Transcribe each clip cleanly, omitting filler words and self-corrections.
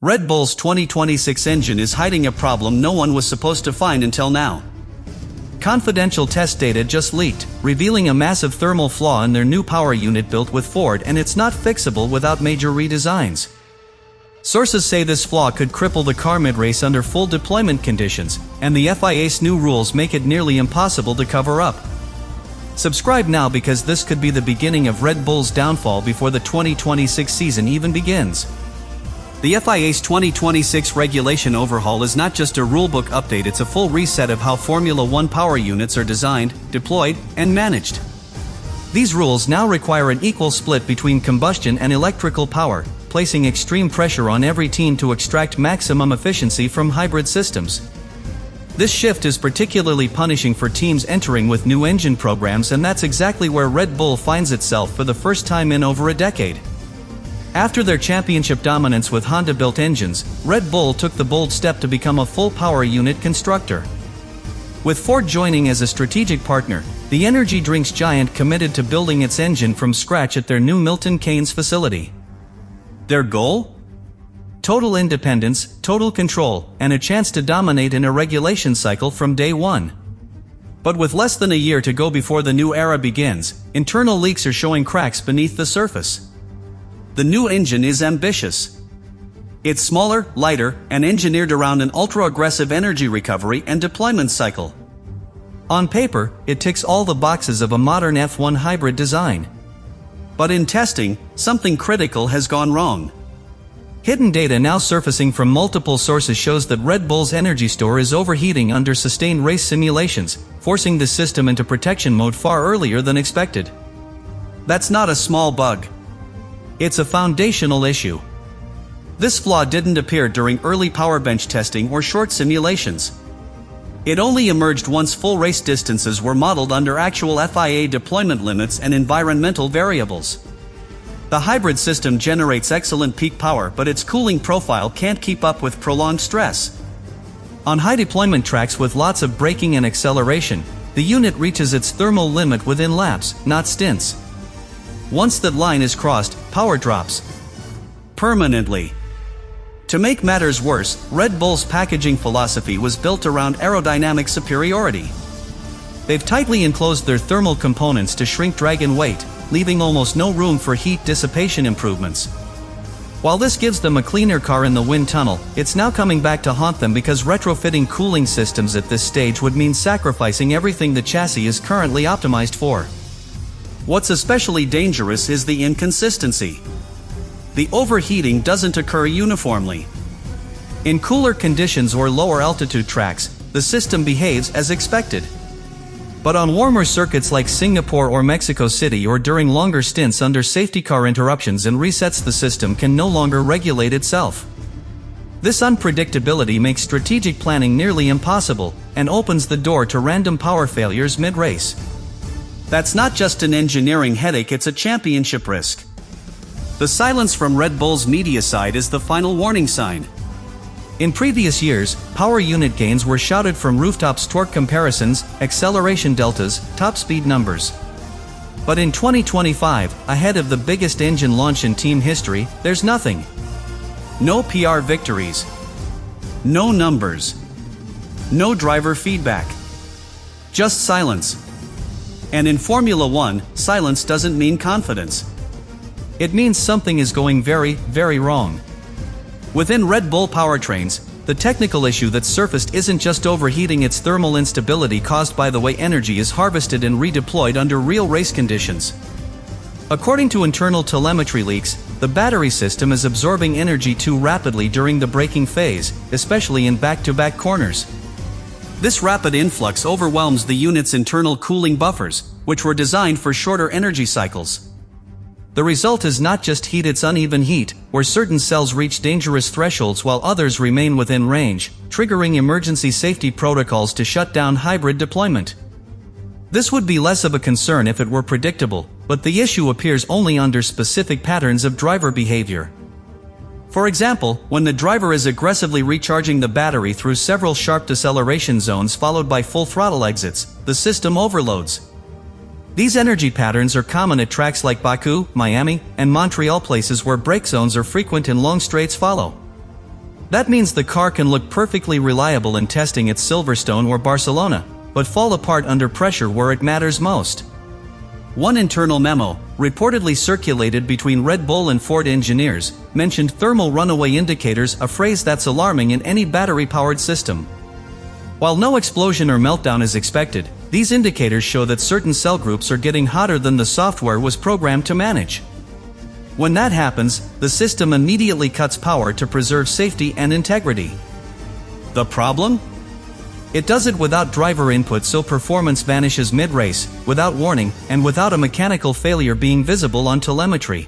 Red Bull's 2026 engine is hiding a problem no one was supposed to find until now. Confidential test data just leaked, revealing a massive thermal flaw in their new power unit built with Ford, and it's not fixable without major redesigns. Sources say this flaw could cripple the car mid-race under full deployment conditions, and the FIA's new rules make it nearly impossible to cover up. Subscribe now because this could be the beginning of Red Bull's downfall before the 2026 season even begins. The FIA's 2026 regulation overhaul is not just a rulebook update, it's a full reset of how Formula One power units are designed, deployed, and managed. These rules now require an equal split between combustion and electrical power, placing extreme pressure on every team to extract maximum efficiency from hybrid systems. This shift is particularly punishing for teams entering with new engine programs, and that's exactly where Red Bull finds itself for the first time in over a decade. After their championship dominance with Honda-built engines, Red Bull took the bold step to become a full power unit constructor. With Ford joining as a strategic partner, the energy drinks giant committed to building its engine from scratch at their new Milton Keynes facility. Their goal? Total independence, total control, and a chance to dominate in a regulation cycle from day one. But with less than a year to go before the new era begins, internal leaks are showing cracks beneath the surface. The new engine is ambitious. It's smaller, lighter, and engineered around an ultra-aggressive energy recovery and deployment cycle. On paper, it ticks all the boxes of a modern F1 hybrid design. But in testing, something critical has gone wrong. Hidden data now surfacing from multiple sources shows that Red Bull's energy store is overheating under sustained race simulations, forcing the system into protection mode far earlier than expected. That's not a small bug. It's a foundational issue. This flaw didn't appear during early power bench testing or short simulations. It only emerged once full race distances were modeled under actual FIA deployment limits and environmental variables. The hybrid system generates excellent peak power, but its cooling profile can't keep up with prolonged stress. On high deployment tracks with lots of braking and acceleration, the unit reaches its thermal limit within laps, not stints. Once that line is crossed, power drops permanently. To make matters worse, Red Bull's packaging philosophy was built around aerodynamic superiority. They've tightly enclosed their thermal components to shrink drag and weight, leaving almost no room for heat dissipation improvements. While this gives them a cleaner car in the wind tunnel, it's now coming back to haunt them because retrofitting cooling systems at this stage would mean sacrificing everything the chassis is currently optimized for. What's especially dangerous is the inconsistency. The overheating doesn't occur uniformly. In cooler conditions or lower altitude tracks, the system behaves as expected. But on warmer circuits like Singapore or Mexico City, or during longer stints under safety car interruptions and resets, the system can no longer regulate itself. This unpredictability makes strategic planning nearly impossible, and opens the door to random power failures mid-race. That's not just an engineering headache, it's a championship risk. The silence from Red Bull's media side is the final warning sign. In previous years, power unit gains were shouted from rooftops, torque comparisons, acceleration deltas, top speed numbers. But in 2025, ahead of the biggest engine launch in team history, there's nothing. No PR victories. No numbers. No driver feedback. Just silence. And in Formula One, silence doesn't mean confidence. It means something is going very, very wrong. Within Red Bull powertrains, the technical issue that surfaced isn't just overheating, it's thermal instability caused by the way energy is harvested and redeployed under real race conditions. According to internal telemetry leaks, the battery system is absorbing energy too rapidly during the braking phase, especially in back-to-back corners. This rapid influx overwhelms the unit's internal cooling buffers, which were designed for shorter energy cycles. The result is not just heat, it's uneven heat, where certain cells reach dangerous thresholds while others remain within range, triggering emergency safety protocols to shut down hybrid deployment. This would be less of a concern if it were predictable, but the issue appears only under specific patterns of driver behavior. For example, when the driver is aggressively recharging the battery through several sharp deceleration zones followed by full throttle exits, the system overloads. These energy patterns are common at tracks like Baku, Miami, and Montreal, places where brake zones are frequent and long straights follow. That means the car can look perfectly reliable in testing at Silverstone or Barcelona, but fall apart under pressure where it matters most. One internal memo, reportedly circulated between Red Bull and Ford engineers, mentioned thermal runaway indicators, a phrase that's alarming in any battery-powered system. While no explosion or meltdown is expected, these indicators show that certain cell groups are getting hotter than the software was programmed to manage. When that happens, the system immediately cuts power to preserve safety and integrity. The problem? It does it without driver input, so performance vanishes mid-race, without warning, and without a mechanical failure being visible on telemetry.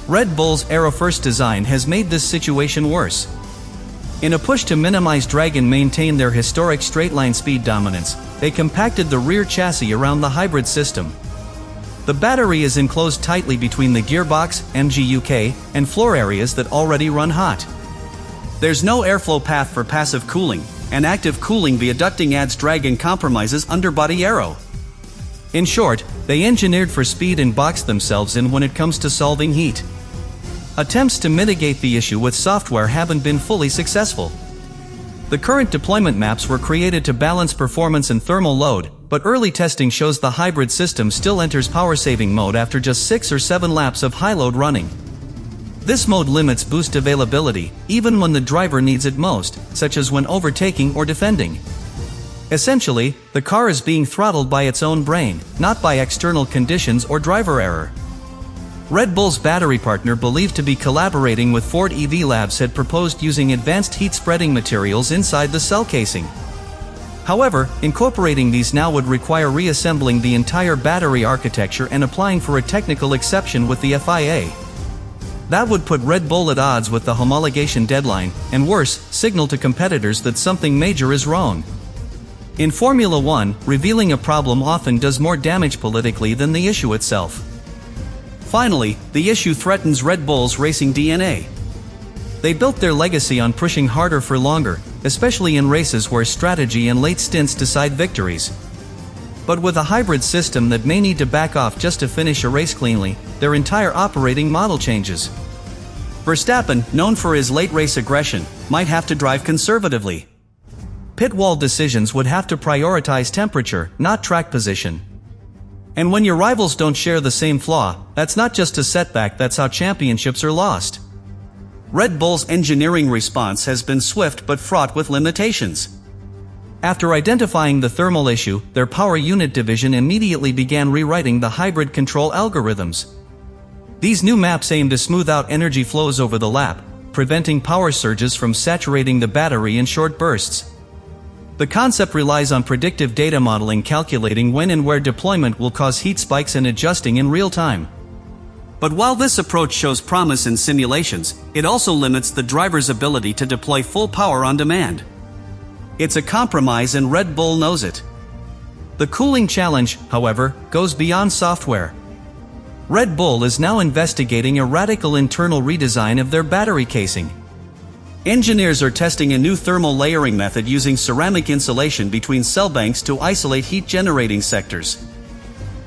Red Bull's aero-first design has made this situation worse. In a push to minimize drag and maintain their historic straight-line speed dominance, they compacted the rear chassis around the hybrid system. The battery is enclosed tightly between the gearbox, MGUK, and floor areas that already run hot. There's no airflow path for passive cooling, and active cooling via ducting adds drag and compromises underbody aero. In short, they engineered for speed and boxed themselves in when it comes to solving heat. Attempts to mitigate the issue with software haven't been fully successful. The current deployment maps were created to balance performance and thermal load, but early testing shows the hybrid system still enters power-saving mode after just 6 or 7 laps of high load running. This mode limits boost availability, even when the driver needs it most, such as when overtaking or defending. Essentially, the car is being throttled by its own brain, not by external conditions or driver error. Red Bull's battery partner, believed to be collaborating with Ford EV Labs, had proposed using advanced heat-spreading materials inside the cell casing. However, incorporating these now would require reassembling the entire battery architecture and applying for a technical exception with the FIA. That would put Red Bull at odds with the homologation deadline, and worse, signal to competitors that something major is wrong. In Formula One, revealing a problem often does more damage politically than the issue itself. Finally, the issue threatens Red Bull's racing DNA. They built their legacy on pushing harder for longer, especially in races where strategy and late stints decide victories. But with a hybrid system that may need to back off just to finish a race cleanly, their entire operating model changes. Verstappen, known for his late-race aggression, might have to drive conservatively. Pit wall decisions would have to prioritize temperature, not track position. And when your rivals don't share the same flaw, that's not just a setback, that's how championships are lost. Red Bull's engineering response has been swift but fraught with limitations. After identifying the thermal issue, their power unit division immediately began rewriting the hybrid control algorithms. These new maps aim to smooth out energy flows over the lap, preventing power surges from saturating the battery in short bursts. The concept relies on predictive data modeling, calculating when and where deployment will cause heat spikes and adjusting in real time. But while this approach shows promise in simulations, it also limits the driver's ability to deploy full power on demand. It's a compromise, and Red Bull knows it. The cooling challenge, however, goes beyond software. Red Bull is now investigating a radical internal redesign of their battery casing. Engineers are testing a new thermal layering method using ceramic insulation between cell banks to isolate heat-generating sectors.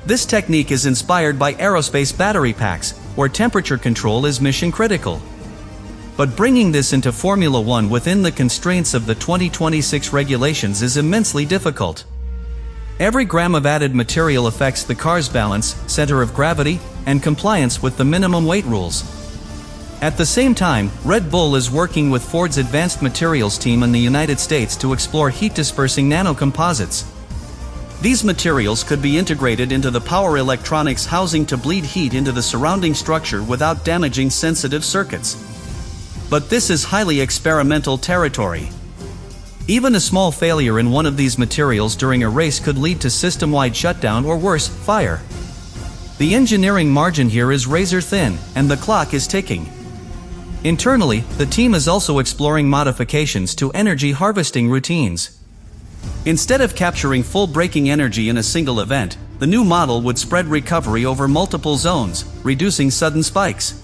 This technique is inspired by aerospace battery packs, where temperature control is mission-critical. But bringing this into Formula One within the constraints of the 2026 regulations is immensely difficult. Every gram of added material affects the car's balance, center of gravity, and compliance with the minimum weight rules. At the same time, Red Bull is working with Ford's advanced materials team in the United States to explore heat-dispersing nanocomposites. These materials could be integrated into the power electronics housing to bleed heat into the surrounding structure without damaging sensitive circuits. But this is highly experimental territory. Even a small failure in one of these materials during a race could lead to system-wide shutdown or worse, fire. The engineering margin here is razor thin, and the clock is ticking. Internally, the team is also exploring modifications to energy harvesting routines. Instead of capturing full braking energy in a single event, the new model would spread recovery over multiple zones, reducing sudden spikes.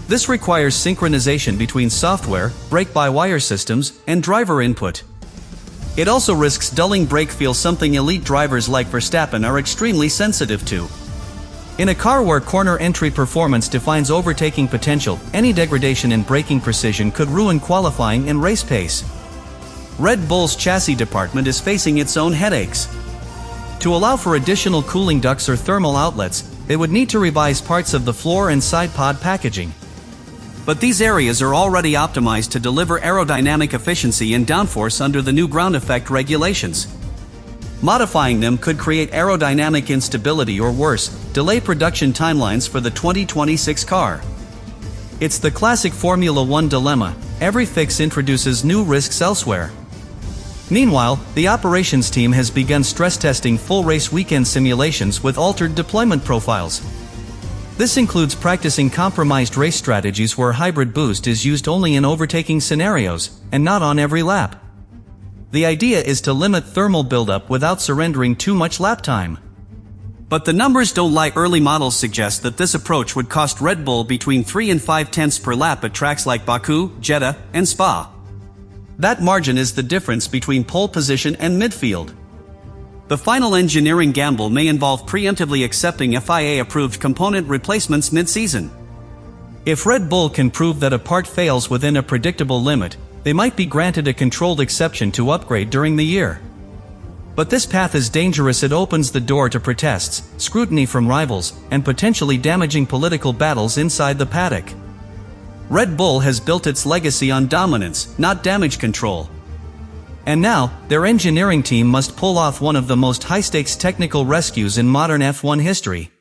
This requires synchronization between software, brake-by-wire systems, and driver input. It also risks dulling brake feel, something elite drivers like Verstappen are extremely sensitive to. In a car where corner entry performance defines overtaking potential, any degradation in braking precision could ruin qualifying and race pace. Red Bull's chassis department is facing its own headaches. To allow for additional cooling ducts or thermal outlets, they would need to revise parts of the floor and side pod packaging. But these areas are already optimized to deliver aerodynamic efficiency and downforce under the new ground effect regulations. Modifying them could create aerodynamic instability or worse, delay production timelines for the 2026 car. It's the classic Formula One dilemma: every fix introduces new risks elsewhere. Meanwhile, the operations team has begun stress testing full race weekend simulations with altered deployment profiles. This includes practicing compromised race strategies where hybrid boost is used only in overtaking scenarios, and not on every lap. The idea is to limit thermal buildup without surrendering too much lap time. But the numbers don't lie. Early models suggest that this approach would cost Red Bull between 3 and 5 tenths per lap at tracks like Baku, Jeddah, and Spa. That margin is the difference between pole position and midfield. The final engineering gamble may involve preemptively accepting FIA-approved component replacements mid-season. If Red Bull can prove that a part fails within a predictable limit, they might be granted a controlled exception to upgrade during the year. But this path is dangerous. It opens the door to protests, scrutiny from rivals, and potentially damaging political battles inside the paddock. Red Bull has built its legacy on dominance, not damage control. And now, their engineering team must pull off one of the most high-stakes technical rescues in modern F1 history.